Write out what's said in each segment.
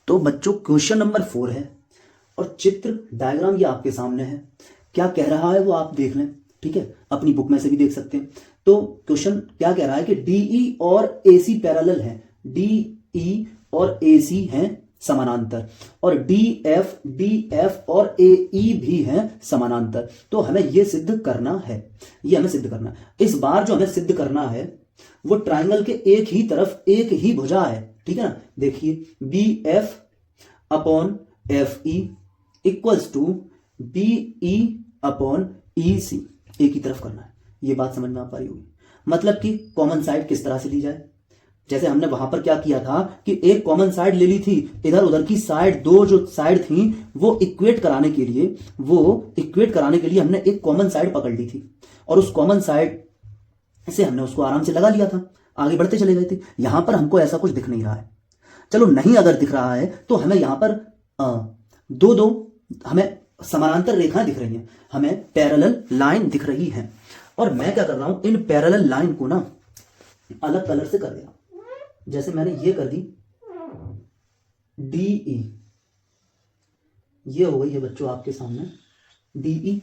तो बच्चों question number 4 है और चित्र डायग्राम ये आपके सामने है। क्या कह रहा है वो आप देख लें, ठीक है, अपनी बुक में से भी देख सकते हैं। तो क्वेश्चन क्या कह रहा है कि डीई और एसी पैरेलल है, डीई और एसी हैं समानांतर, और डीएफ और एई भी हैं समानांतर। तो हमें ये सिद्ध करना है, ये हमें सिद्ध करना है। इस बार जो हमें सिद्ध करना है वो ट्राइंगल के एक ही तरफ एक ही भुजा है, ठीक है ना। देखिए B F upon F E equals to B E upon E C, एक ही तरफ करना है। ये बात समझ में आ पा रही होगी। मतलब कि कॉमन साइड किस तरह से ली जाए, जैसे हमने वहां पर क्या किया था कि एक कॉमन साइड ले ली थी, इधर उधर की साइड, दो जो साइड थी वो इक्वेट कराने के लिए हमने एक कॉमन साइड पकड़ ली थी और उस कॉमन साइड से हमने उसको आराम से लगा लिया था, आगे बढ़ते चले गए थे। यहां पर हमको ऐसा कुछ दिख नहीं रहा है। चलो नहीं अगर दिख रहा है तो हमें यहां पर दो हमें समानांतर रेखाएं दिख रही हैं, हमें पैरेलल लाइन दिख रही है। और मैं क्या कर रहा हूं, इन पैरेलल लाइन को ना अलग कलर से कर दे रहा हूं। जैसे मैंने ये कर दी डीई, ये हो गई है बच्चों आपके सामने डीई,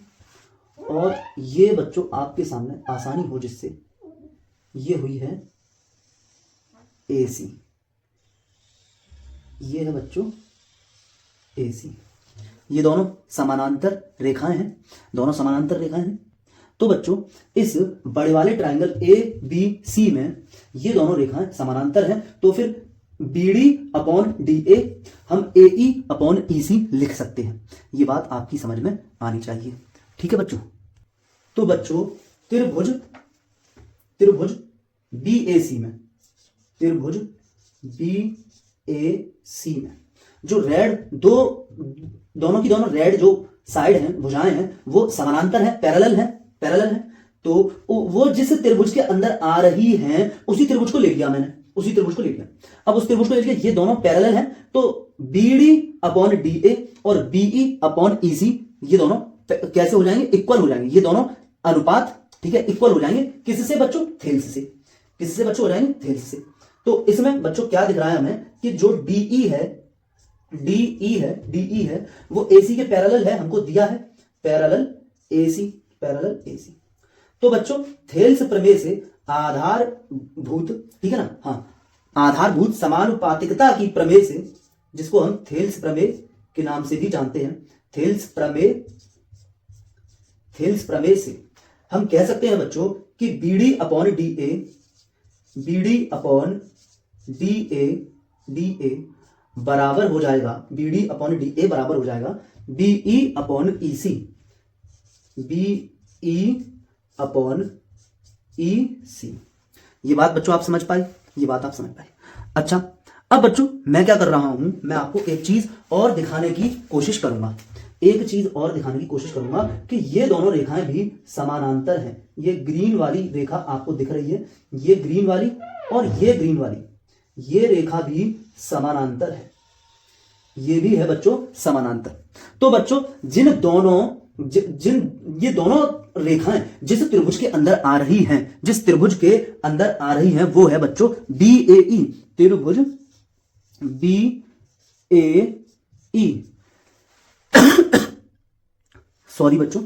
और ये बच्चों आपके सामने आसानी हो जिससे ये हुई है एसी, ये है बच्चों एसी। ये दोनों समानांतर रेखाएं हैं, दोनों समानांतर रेखाएं हैं। तो बच्चों इस बड़े वाले ट्रायंगल ए बी सी में ये दोनों रेखाएं समानांतर हैं, तो फिर बीडी अपॉन डी ए हम ए ई अपॉन ई सी लिख सकते हैं। ये बात आपकी समझ में आनी चाहिए, ठीक है बच्चों। तो बच्चों त्रिभुज बी ए सी में, त्रिभुज बी ए सी में जो रेड दोनों की दोनों रेड जो साइड हैं, भुजाएं हैं, वो समानांतर हैं, पैरेलल हैं। तो वो जिस त्रिभुज के अंदर आ रही हैं उसी त्रिभुज को ले लिया मैंने, उसी त्रिभुज को ले लिया। अब उस त्रिभुज को ले लिया, ये दोनों पैरेलल हैं, तो बीडी अपॉन डी ए और बीई अपॉन ई सी ये दोनों कैसे हो जाएंगे, इक्वल हो जाएंगे। ये दोनों अनुपात, ठीक है, इक्वल हो जाएंगे। किससे बच्चों, थेल्स से। किससे बच्चों हो जाएंगे, थेल्स से। तो इसमें बच्चों क्या दिख रहा है हमें कि जो डीई है वो एसी के पैरेलल है, हमको दिया है पैरेलल एसी। तो बच्चों थेल्स प्रमेय से आधारभूत, ठीक है ना, हाँ, आधारभूत समानुपातिकता की प्रमेय से, जिसको हम थेल्स प्रमेय के नाम से भी जानते हैं, थेल्स प्रमेय से हम कह सकते हैं बच्चों कि बीडी अपॉन डी ए बराबर हो जाएगा, बीडी अपॉन डी ए बराबर हो जाएगा B E upon E C, B E upon E C. ये बात बच्चों आप समझ पाए, ये बात आप समझ पाए। अच्छा अब बच्चों मैं क्या कर रहा हूं, मैं आपको एक चीज और दिखाने की कोशिश करूंगा, कि ये दोनों रेखाएं भी समानांतर हैं। ये ग्रीन वाली रेखा आपको दिख रही है, ये ग्रीन वाली और ये ग्रीन वाली, ये रेखा भी समानांतर है, ये भी है बच्चों समानांतर। तो बच्चों ये दोनों रेखाएं जिस त्रिभुज के अंदर आ रही हैं, वो है बच्चों बी ए ई, त्रिभुज बी ए ई सॉरी बच्चों।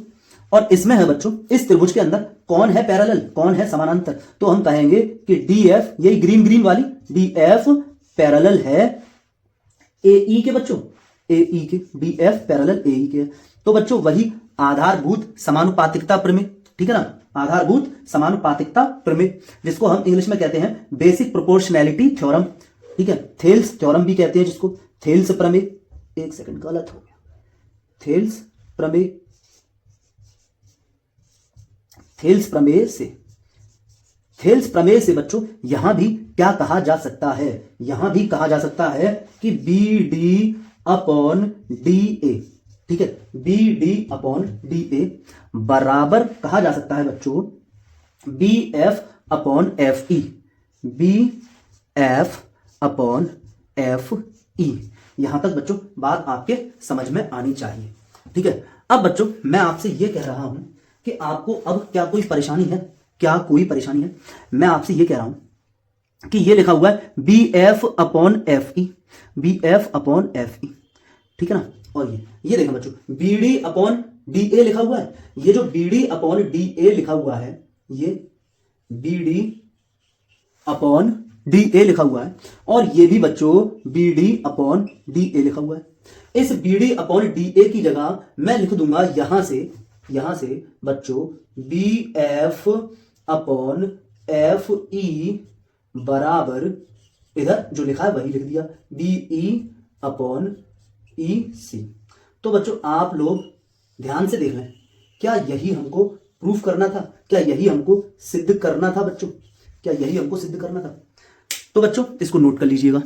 और इसमें है बच्चों, इस त्रिभुज के अंदर कौन है पैरेलल, कौन है समानांतर, तो हम कहेंगे कि डीएफ, यही ग्रीन वाली डीएफ पैरेलल है एई के बच्चों, एई के, डीएफ पैरेलल एई के। तो बच्चों वही आधारभूत समानुपातिकता प्रमेय, ठीक है ना, आधारभूत समानुपातिकता प्रमेय, जिसको हम इंग्लिश में कहते हैं बेसिक प्रोपोर्शनैलिटी थ्योरम, ठीक है, थेल्स थ्योरम भी कहते हैं जिसको, थेल्स प्रमेय, एक सेकंड गलत हो गया, थेल्स प्रमेय से बच्चों यहां भी क्या कहा जा सकता है, यहां भी कहा जा सकता है कि B D upon D A, ठीक है, B D upon D A बराबर कहा जा सकता है बच्चों B F upon F E, B F upon F E. यहां तक बच्चों बात आपके समझ में आनी चाहिए, ठीक है। अब बच्चों मैं आपसे यह कह रहा हूं कि आपको अब क्या कोई परेशानी है, मैं आपसे यह कह रहा हूं कि यह लिखा हुआ है B F upon F E, B F upon F E, ठीक है ना। और ये देखें बच्चों, B D upon D A लिखा हुआ है, ये जो B D upon D A लिखा हुआ है, ये B D upon D A लिखा हुआ है, और ये भी बच्चों B D upon D A लिखा हुआ है। इस B D upon D A की जगह मैं लिख दूंगा यहां से बच्चों B F upon F E बराबर, इधर जो लिखा है वही लिख दिया, बी ई अपॉन ई सी। तो बच्चों आप लोग ध्यान से देख लें, क्या यही हमको प्रूफ करना था, क्या यही हमको सिद्ध करना था बच्चों, क्या यही हमको सिद्ध करना था। तो बच्चों इसको नोट कर लीजिएगा।